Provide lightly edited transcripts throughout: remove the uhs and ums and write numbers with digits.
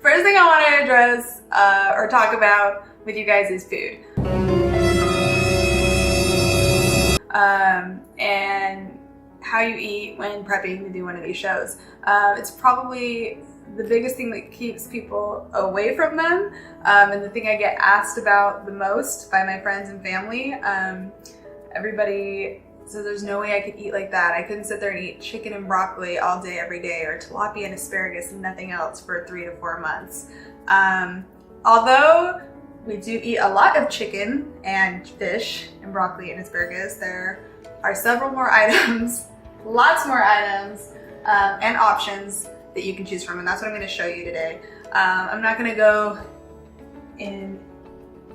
First thing I want to address or talk about with you guys is food. And how you eat when prepping to do one of these shows. It's probably the biggest thing that keeps people away from them, and the thing I get asked about the most by my friends and family. Everybody says there's no way I could eat like that. I couldn't sit there and eat chicken and broccoli all day every day, or tilapia and asparagus and nothing else for 3 to 4 months. Although we do eat a lot of chicken and fish and broccoli and asparagus, there are several more items, lots more items and options that you can choose from, and that's what I'm going to show you today. I'm not going to go in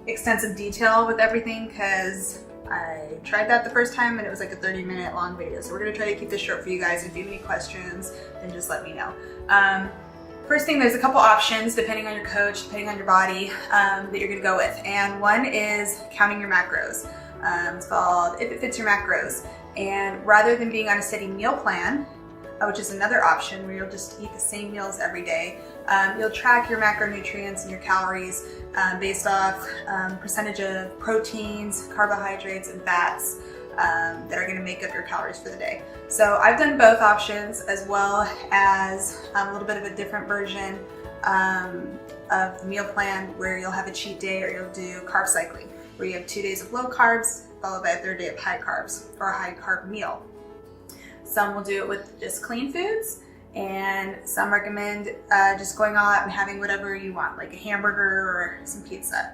extensive detail with everything because I tried that the first time and it was like a 30-minute long video. So we're going to try to keep this short for you guys. If you have any questions, then just let me know. First thing, there's a couple options depending on your coach, depending on your body, that you're going to go with. And one is counting your macros. It's called If It Fits Your Macros. And rather than being on a steady meal plan, which is another option where you'll just eat the same meals every day, you'll track your macronutrients and your calories based off percentage of proteins, carbohydrates, and fats that are going to make up your calories for the day. So I've done both options, as well as a little bit of a different version of the meal plan where you'll have a cheat day, or you'll do carb cycling, where you have 2 days of low carbs followed by a 3rd day of high carbs, or a high carb meal. Some will do it with just clean foods, and some recommend just going all out and having whatever you want, like a hamburger or some pizza.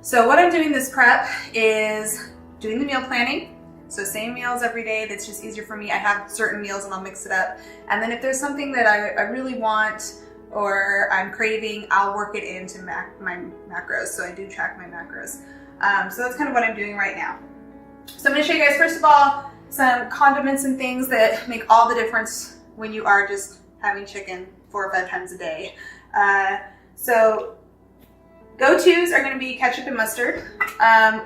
So what I'm doing this prep is doing the meal planning. So same meals every day. That's just easier for me. I have certain meals and I'll mix it up. And then if there's something that I really want or I'm craving, I'll work it into my macros. So I do track my macros. So that's kind of what I'm doing right now. So I'm going to show you guys, first of all, some condiments and things that make all the difference when you are just having chicken 4 or 5 times a day. So go-tos are going to be ketchup and mustard.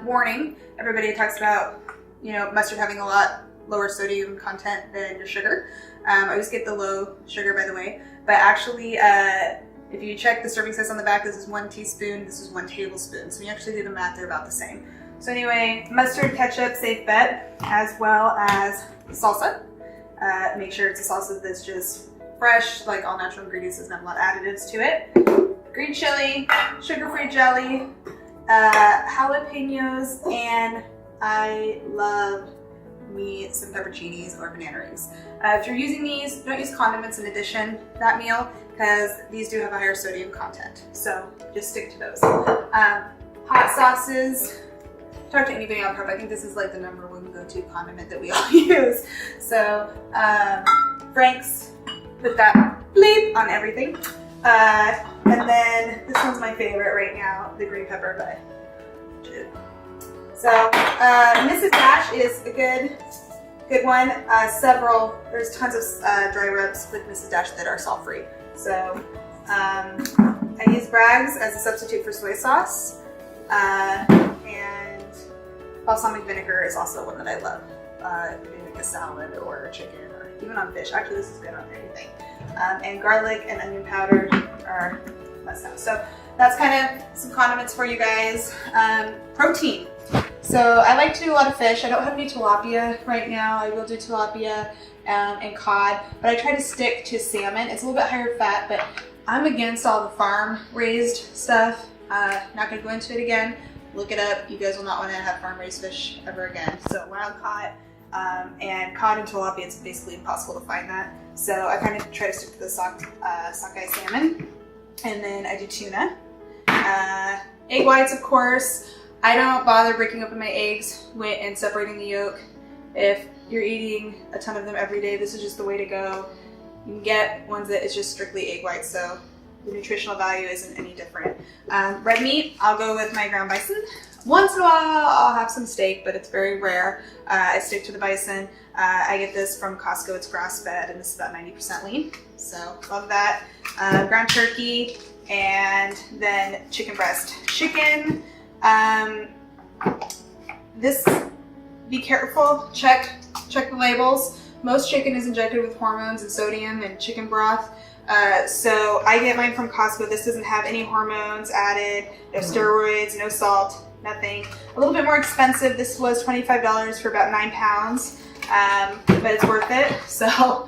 Warning, everybody talks about, mustard having a lot lower sodium content than your sugar. I always get the low sugar, by the way, but actually if you check the serving size on the back, this is 1 teaspoon, this is 1 tablespoon. So when you actually do the math, they're about the same. So anyway, mustard, ketchup, safe bet, as well as salsa. Make sure it's a salsa that's just fresh, like all natural ingredients, doesn't have a lot of additives to it. Green chili, sugar-free jelly, jalapenos, and I love me some pepperoncinis or banana rings. If you're using these, don't use condiments in addition to that meal, because these do have a higher sodium content. So just stick to those. Hot sauces. Talk to anybody on prep, I think this is like the #1 go-to condiment that we all use. So Frank's, put that bleep on everything. And then this one's my favorite right now, the green pepper, but so Mrs. Dash is a good one. There's tons of dry rubs with Mrs. Dash that are salt-free. So I use Bragg's as a substitute for soy sauce, and balsamic vinegar is also one that I love. In like a salad or chicken, or even on fish. Actually, this is good on anything. And garlic and onion powder are must-have. So that's kind of some condiments for you guys. Protein. So I like to do a lot of fish. I don't have any tilapia right now. I will do tilapia and cod, but I try to stick to salmon. It's a little bit higher fat, but I'm against all the farm-raised stuff. Not going to go into it again. Look it up. You guys will not want to have farm-raised fish ever again. So wild caught and cod and tilapia, it's basically impossible to find that. So I kind of try to stick to the sockeye salmon, and then I do tuna. Egg whites, of course. I don't bother breaking open my eggs and separating the yolk. If you're eating a ton of them every day, this is just the way to go. You can get ones that is just strictly egg whites, so the nutritional value isn't any different. Red meat, I'll go with my ground bison. Once in a while, I'll have some steak, but it's very rare. I stick to the bison. I get this from Costco. It's grass-fed, and this is about 90% lean, so love that. Ground turkey, and then chicken breast. Chicken, be careful, check the labels. Most chicken is injected with hormones and sodium and chicken broth. So I get mine from Costco. This doesn't have any hormones added, no steroids, no salt, nothing. A little bit more expensive. This was $25 for about 9 pounds, but it's worth it. So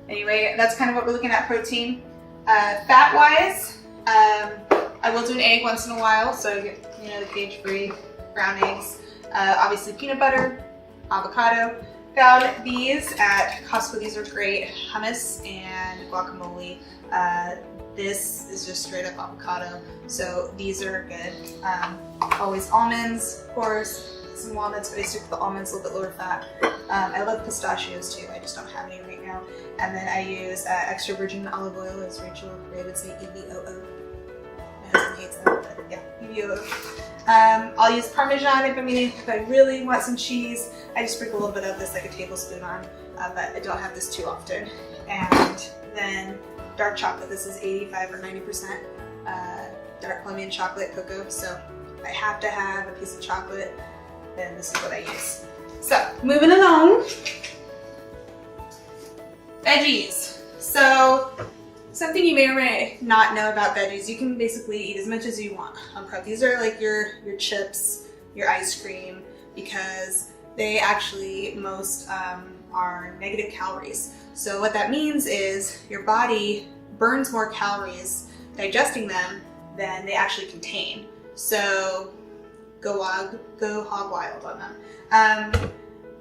anyway, that's kind of what we're looking at protein. Fat-wise, I will do an egg once in a while, so you get, you know, the cage-free brown eggs. Obviously peanut butter, avocado. Found these at Costco. These are great. Hummus and guacamole. This is just straight up avocado, so these are good. Always almonds, of course, some walnuts, but I stick with the almonds, a little bit lower fat. I love pistachios too, I just don't have any right now. And then I use extra virgin olive oil, as Rachel Ray would say, EVOO. My husband hates that, but yeah, EVOO. I'll use Parmesan if I really want some cheese. I just sprinkle a little bit of this, like a tablespoon on, but I don't have this too often. And then dark chocolate. This is 85 or 90% dark Colombian chocolate cocoa, so I have to have a piece of chocolate, then this is what I use. So, moving along. Veggies. So, something you may or may not know about veggies, you can basically eat as much as you want on prep. These are like your chips, your ice cream, because they actually, most are negative calories. So what that means is your body burns more calories digesting them than they actually contain. So go hog wild on them.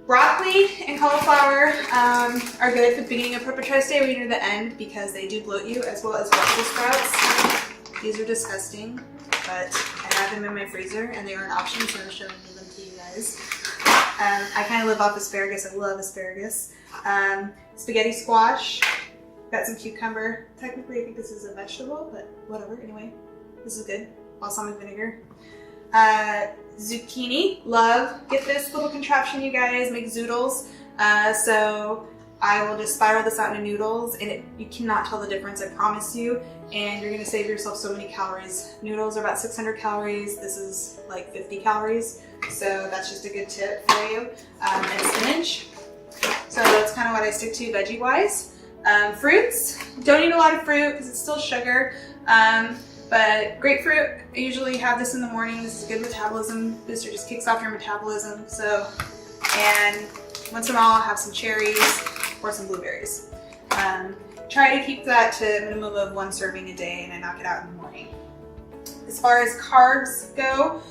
Broccoli and cauliflower are good at the beginning of prep, but try to stay away near the end because they do bloat you, as well as Brussels sprouts. These are disgusting, but I have them in my freezer and they are an option, so I'm showing them to you guys. I kind of live off asparagus. I love asparagus. Spaghetti squash. Got some cucumber. Technically, I think this is a vegetable, but whatever. Anyway, this is good. Balsamic vinegar. Zucchini. Love. Get this little contraption, you guys. Make zoodles. So I will just spiral this out into noodles, and you cannot tell the difference, I promise you. And you're going to save yourself so many calories. Noodles are about 600 calories. This is like 50 calories. So that's just a good tip for you. And spinach. So that's kind of what I stick to veggie-wise. Fruits. Don't eat a lot of fruit because it's still sugar. But grapefruit, I usually have this in the morning. This is a good metabolism booster. Just kicks off your metabolism. So, and once in a while I'll have some cherries or some blueberries. Try to keep that to a minimum of 1 serving a day, and I knock it out in the morning. As far as carbs go,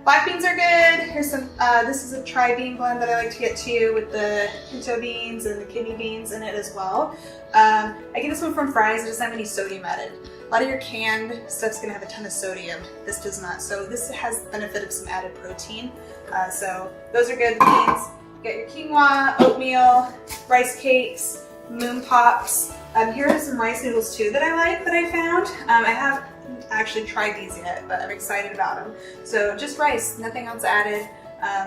black beans are good. Here's some, this is a tri-bean blend that I like to get to with the pinto beans and the kidney beans in it as well. I get this one from Fry's. It doesn't have any sodium added. A lot of your canned stuff's gonna have a ton of sodium. This does not. So this has the benefit of some added protein. So those are good. The beans. Get your quinoa, oatmeal, rice cakes, moon pops. Here are some rice noodles too that I like that I found. I haven't actually tried these yet, but I'm excited about them. So just rice, nothing else added.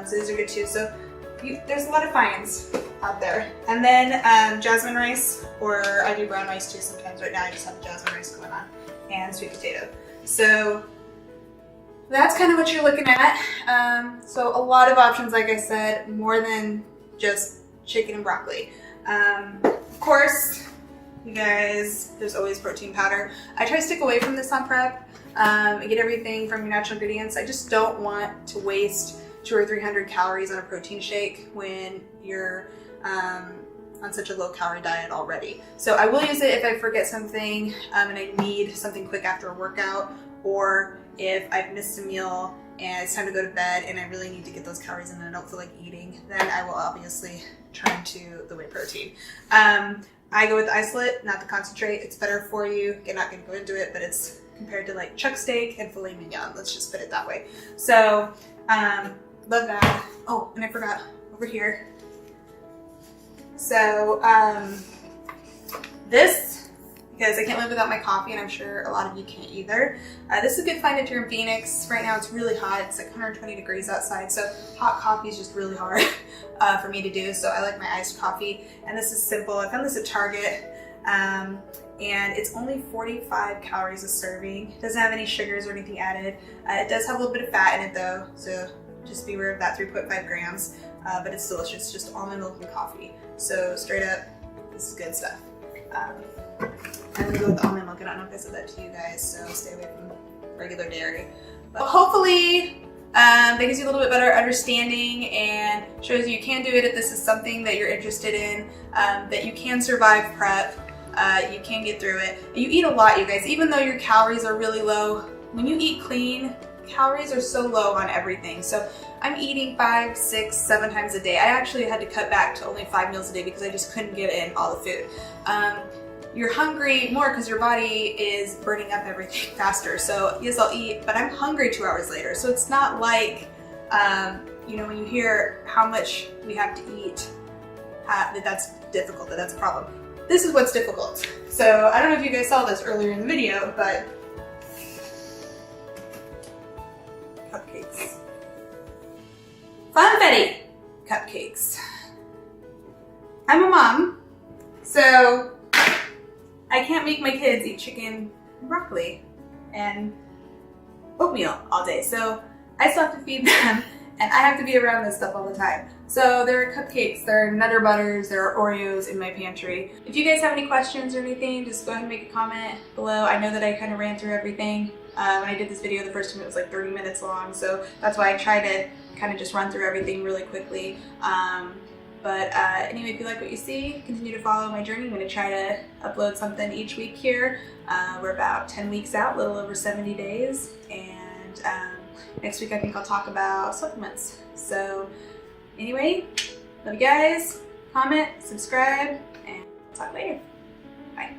So these are good too. So there's a lot of finds out there. And then jasmine rice, or I do brown rice too sometimes. Right now I just have jasmine rice going on, and sweet potato. So that's kind of what you're looking at. So a lot of options, like I said, more than just chicken and broccoli. Of course, you guys, there's always protein powder. I try to stick away from this on prep. I get everything from your natural ingredients. I just don't want to waste 200 or 300 calories on a protein shake when you're on such a low calorie diet already. So I will use it if I forget something and I need something quick after a workout, or if I've missed a meal and it's time to go to bed and I really need to get those calories in and I don't feel like eating, then I will obviously turn to the whey protein. I go with the isolate, not the concentrate. It's better for you. I'm not going to go into it, but it's compared to like chuck steak and filet mignon. Let's just put it that way. So love that. Oh, and I forgot over here. So this, because I can't live without my coffee, and I'm sure a lot of you can't either. This is a good find if you're in Phoenix. Right now it's really hot. It's like 120 degrees outside, so hot coffee is just really hard for me to do. So I like my iced coffee, and this is simple. I found this at Target, and it's only 45 calories a serving. It doesn't have any sugars or anything added. It does have a little bit of fat in it though, so just be aware of that, 3.5 grams, but it's delicious, just almond milk and coffee. So straight up, this is good stuff. I'm gonna go with the almond milk. I don't know if I said that to you guys, so stay away from regular dairy. But hopefully that gives you a little bit better understanding and shows you can do it if this is something that you're interested in, that you can survive prep, you can get through it. You eat a lot, you guys, even though your calories are really low. When you eat clean, calories are so low on everything. So I'm eating 5, 6, 7 times a day. I actually had to cut back to only 5 meals a day because I just couldn't get in all the food. You're hungry more because your body is burning up everything faster. So yes, I'll eat, but I'm hungry 2 hours later. So it's not like, you know, when you hear how much we have to eat, that's difficult, that's a problem. This is what's difficult. So I don't know if you guys saw this earlier in the video, but cupcakes. Funfetti cupcakes. I'm a mom, so I can't make my kids eat chicken and broccoli and oatmeal all day. So I still have to feed them and I have to be around this stuff all the time. So there are cupcakes, there are Nutter Butters, there are Oreos in my pantry. If you guys have any questions or anything, just go ahead and make a comment below. I know that I kind of ran through everything. When I did this video the first time, it was like 30 minutes long, so that's why I try to kind of just run through everything really quickly. Anyway, if you like what you see, continue to follow my journey. I'm going to try to upload something each week here. We're about 10 weeks out, a little over 70 days, and next week I think I'll talk about supplements. So anyway, love you guys, comment, subscribe, and talk later. Bye.